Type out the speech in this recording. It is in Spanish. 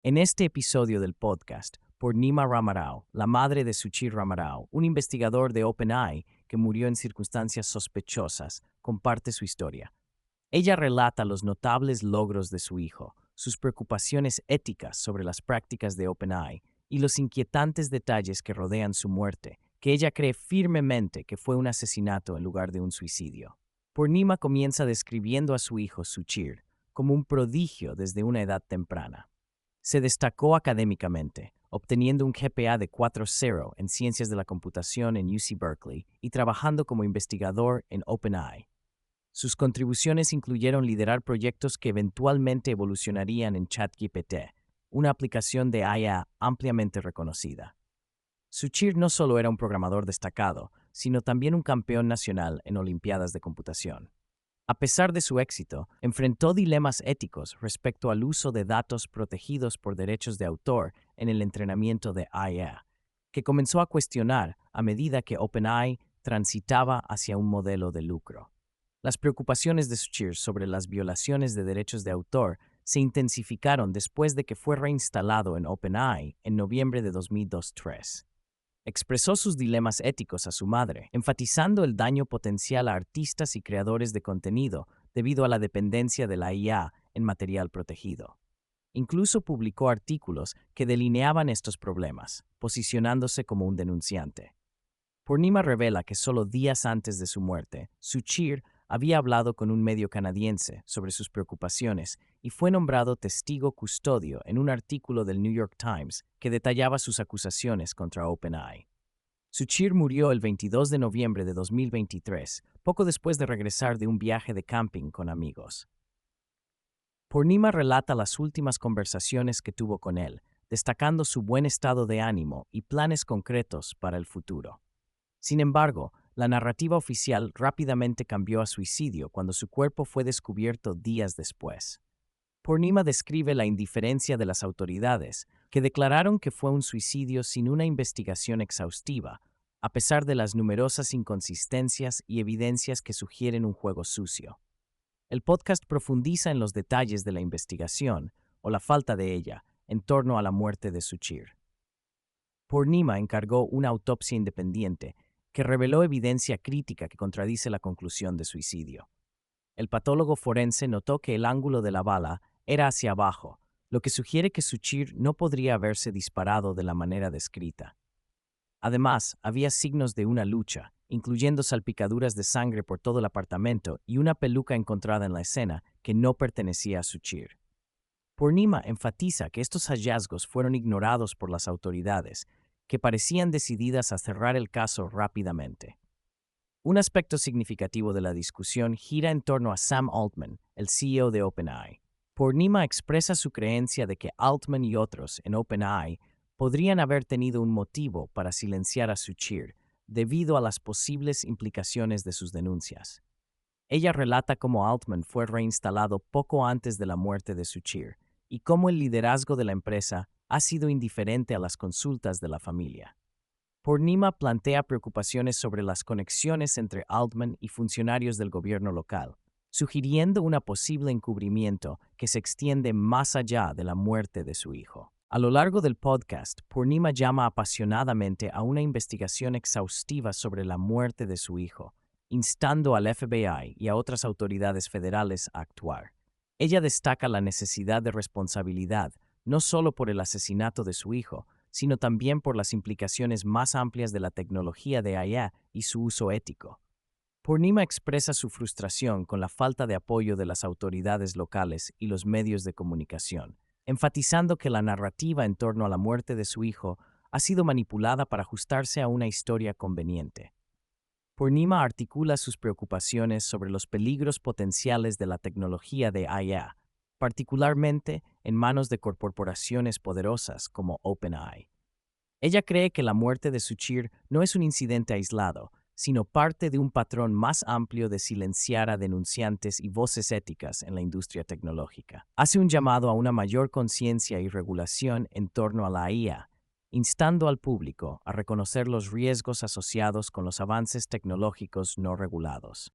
En este episodio del podcast, Purnima Ramarao, la madre de Suchir Ramarao, un investigador de OpenAI que murió en circunstancias sospechosas, comparte su historia. Ella relata los notables logros de su hijo, sus preocupaciones éticas sobre las prácticas de OpenAI y los inquietantes detalles que rodean su muerte, que ella cree firmemente que fue un asesinato en lugar de un suicidio. Purnima comienza describiendo a su hijo Suchir como un prodigio desde una edad temprana. Se destacó académicamente, obteniendo un GPA de 4.0 en Ciencias de la Computación en UC Berkeley y trabajando como investigador en OpenAI. Sus contribuciones incluyeron liderar proyectos que eventualmente evolucionarían en ChatGPT, una aplicación de IA ampliamente reconocida. Suchir no solo era un programador destacado, sino también un campeón nacional en Olimpiadas de Computación. A pesar de su éxito, enfrentó dilemas éticos respecto al uso de datos protegidos por derechos de autor en el entrenamiento de IA, que comenzó a cuestionar a medida que OpenAI transitaba hacia un modelo de lucro. Las preocupaciones de Suchir sobre las violaciones de derechos de autor se intensificaron después de que fue reinstalado en OpenAI en noviembre de 2023. Expresó sus dilemas éticos a su madre, enfatizando el daño potencial a artistas y creadores de contenido debido a la dependencia de la IA en material protegido. Incluso publicó artículos que delineaban estos problemas, posicionándose como un denunciante. Purnima revela que solo días antes de su muerte, Suchir había hablado con un medio canadiense sobre sus preocupaciones y fue nombrado testigo custodio en un artículo del New York Times que detallaba sus acusaciones contra OpenAI. Suchir murió el 22 de noviembre de 2023, poco después de regresar de un viaje de camping con amigos. Purnima relata las últimas conversaciones que tuvo con él, destacando su buen estado de ánimo y planes concretos para el futuro. Sin embargo, la narrativa oficial rápidamente cambió a suicidio cuando su cuerpo fue descubierto días después. Purnima describe la indiferencia de las autoridades, que declararon que fue un suicidio sin una investigación exhaustiva, a pesar de las numerosas inconsistencias y evidencias que sugieren un juego sucio. El podcast profundiza en los detalles de la investigación, o la falta de ella, en torno a la muerte de Suchir. Purnima encargó una autopsia independiente que reveló evidencia crítica que contradice la conclusión de suicidio. El patólogo forense notó que el ángulo de la bala era hacia abajo, lo que sugiere que Suchir no podría haberse disparado de la manera descrita. Además, había signos de una lucha, incluyendo salpicaduras de sangre por todo el apartamento y una peluca encontrada en la escena que no pertenecía a Suchir. Purnima enfatiza que estos hallazgos fueron ignorados por las autoridades, que parecían decididas a cerrar el caso rápidamente. Un aspecto significativo de la discusión gira en torno a Sam Altman, el CEO de OpenAI. Purnima expresa su creencia de que Altman y otros en OpenAI podrían haber tenido un motivo para silenciar a Suchir debido a las posibles implicaciones de sus denuncias. Ella relata cómo Altman fue reinstalado poco antes de la muerte de Suchir y cómo el liderazgo de la empresa ha sido indiferente a las consultas de la familia. Purnima plantea preocupaciones sobre las conexiones entre Altman y funcionarios del gobierno local, sugiriendo un posible encubrimiento que se extiende más allá de la muerte de su hijo. A lo largo del podcast, Purnima llama apasionadamente a una investigación exhaustiva sobre la muerte de su hijo, instando al FBI y a otras autoridades federales a actuar. Ella destaca la necesidad de responsabilidad, no solo por el asesinato de su hijo, sino también por las implicaciones más amplias de la tecnología de IA y su uso ético. Purnima expresa su frustración con la falta de apoyo de las autoridades locales y los medios de comunicación, enfatizando que la narrativa en torno a la muerte de su hijo ha sido manipulada para ajustarse a una historia conveniente. Purnima articula sus preocupaciones sobre los peligros potenciales de la tecnología de IA, particularmente en manos de corporaciones poderosas como OpenAI. Ella cree que la muerte de Suchir no es un incidente aislado, sino parte de un patrón más amplio de silenciar a denunciantes y voces éticas en la industria tecnológica. Hace un llamado a una mayor conciencia y regulación en torno a la IA, instando al público a reconocer los riesgos asociados con los avances tecnológicos no regulados.